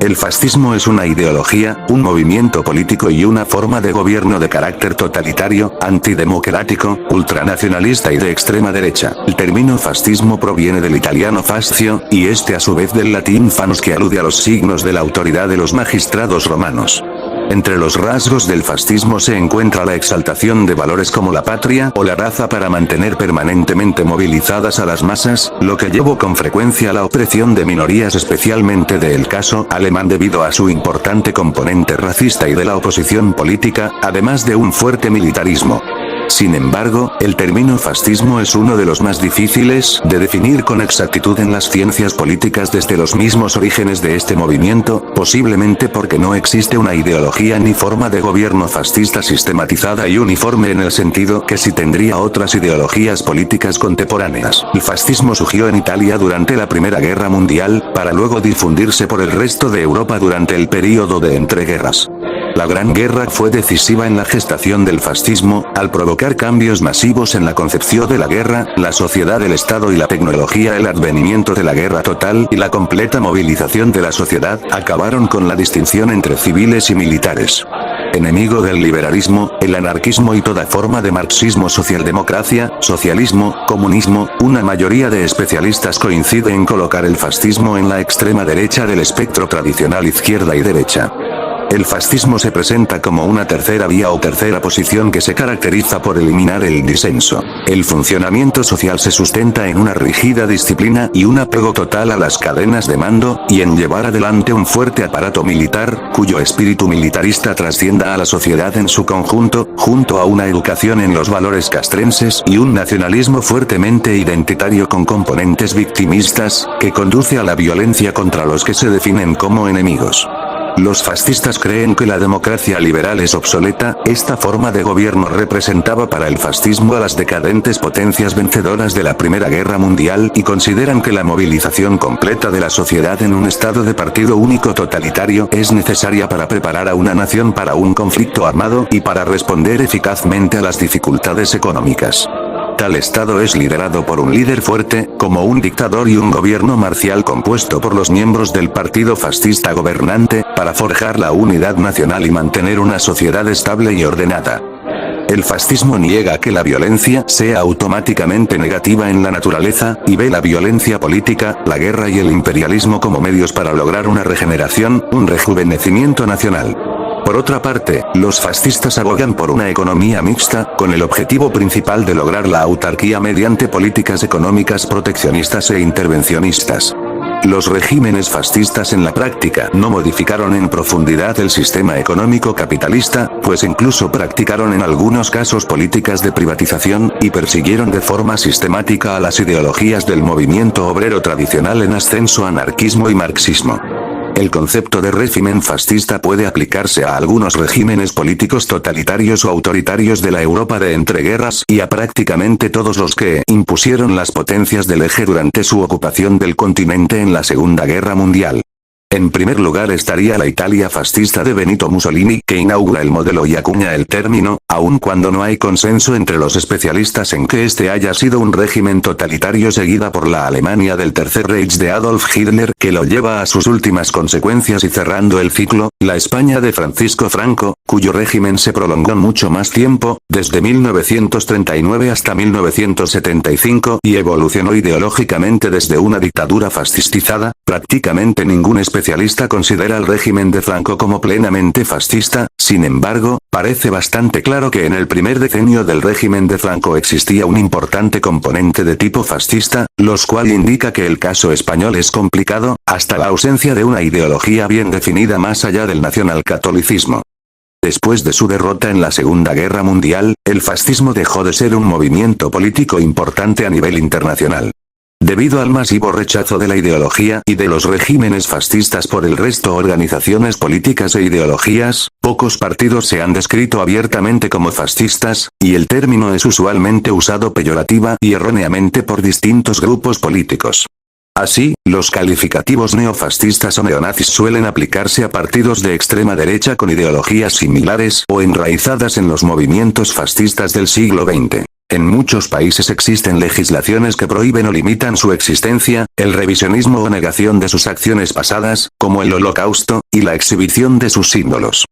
El fascismo es una ideología, un movimiento político y una forma de gobierno de carácter totalitario, antidemocrático, ultranacionalista y de extrema derecha. El término fascismo proviene del italiano fascio, y este a su vez del latín fanus, que alude a los signos de la autoridad de los magistrados romanos. Entre los rasgos del fascismo se encuentra la exaltación de valores como la patria o la raza para mantener permanentemente movilizadas a las masas, lo que llevó con frecuencia a la opresión de minorías, especialmente del caso alemán debido a su importante componente racista y de la oposición política, además de un fuerte militarismo. Sin embargo, el término fascismo es uno de los más difíciles de definir con exactitud en las ciencias políticas desde los mismos orígenes de este movimiento, posiblemente porque no existe una ideología ni forma de gobierno fascista sistematizada y uniforme en el sentido que sí tendría otras ideologías políticas contemporáneas. El fascismo surgió en Italia durante la Primera Guerra Mundial, para luego difundirse por el resto de Europa durante el período de entreguerras. La Gran Guerra fue decisiva en la gestación del fascismo, al provocar cambios masivos en la concepción de la guerra, la sociedad del Estado y la tecnología. El advenimiento de la guerra total y la completa movilización de la sociedad acabaron con la distinción entre civiles y militares. Enemigo del liberalismo, el anarquismo y toda forma de marxismo, socialdemocracia, socialismo, comunismo, una mayoría de especialistas coincide en colocar el fascismo en la extrema derecha del espectro tradicional izquierda y derecha. El fascismo se presenta como una tercera vía o tercera posición que se caracteriza por eliminar el disenso. El funcionamiento social se sustenta en una rígida disciplina y un apego total a las cadenas de mando, y en llevar adelante un fuerte aparato militar, cuyo espíritu militarista trascienda a la sociedad en su conjunto, junto a una educación en los valores castrenses y un nacionalismo fuertemente identitario con componentes victimistas, que conduce a la violencia contra los que se definen como enemigos. Los fascistas creen que la democracia liberal es obsoleta. Esta forma de gobierno representaba para el fascismo a las decadentes potencias vencedoras de la Primera Guerra Mundial y consideran que la movilización completa de la sociedad en un estado de partido único totalitario es necesaria para preparar a una nación para un conflicto armado y para responder eficazmente a las dificultades económicas. Tal estado es liderado por un líder fuerte, como un dictador, y un gobierno marcial compuesto por los miembros del partido fascista gobernante, para forjar la unidad nacional y mantener una sociedad estable y ordenada. El fascismo niega que la violencia sea automáticamente negativa en la naturaleza, y ve la violencia política, la guerra y el imperialismo como medios para lograr una regeneración, un rejuvenecimiento nacional. Por otra parte, los fascistas abogan por una economía mixta, con el objetivo principal de lograr la autarquía mediante políticas económicas proteccionistas e intervencionistas. Los regímenes fascistas en la práctica no modificaron en profundidad el sistema económico capitalista, pues incluso practicaron en algunos casos políticas de privatización, y persiguieron de forma sistemática a las ideologías del movimiento obrero tradicional en ascenso, anarquismo y marxismo. El concepto de régimen fascista puede aplicarse a algunos regímenes políticos totalitarios o autoritarios de la Europa de entreguerras y a prácticamente todos los que impusieron las potencias del eje durante su ocupación del continente en la Segunda Guerra Mundial. En primer lugar estaría la Italia fascista de Benito Mussolini, que inaugura el modelo y acuña el término, aun cuando no hay consenso entre los especialistas en que este haya sido un régimen totalitario, seguida por la Alemania del Tercer Reich de Adolf Hitler, que lo lleva a sus últimas consecuencias, y cerrando el ciclo, la España de Francisco Franco, cuyo régimen se prolongó mucho más tiempo, desde 1939 hasta 1975, y evolucionó ideológicamente desde una dictadura fascistizada. Prácticamente ningún especialista considera el régimen de Franco como plenamente fascista. Sin embargo, parece bastante claro que en el primer decenio del régimen de Franco existía un importante componente de tipo fascista, lo cual indica que el caso español es complicado, hasta la ausencia de una ideología bien definida más allá del nacionalcatolicismo. Después de su derrota en la Segunda Guerra Mundial, el fascismo dejó de ser un movimiento político importante a nivel internacional. Debido al masivo rechazo de la ideología y de los regímenes fascistas por el resto organizaciones políticas e ideologías, pocos partidos se han descrito abiertamente como fascistas, y el término es usualmente usado peyorativa y erróneamente por distintos grupos políticos. Así, los calificativos neofascistas o neonazis suelen aplicarse a partidos de extrema derecha con ideologías similares o enraizadas en los movimientos fascistas del siglo XX. En muchos países existen legislaciones que prohíben o limitan su existencia, el revisionismo o negación de sus acciones pasadas, como el Holocausto, y la exhibición de sus símbolos.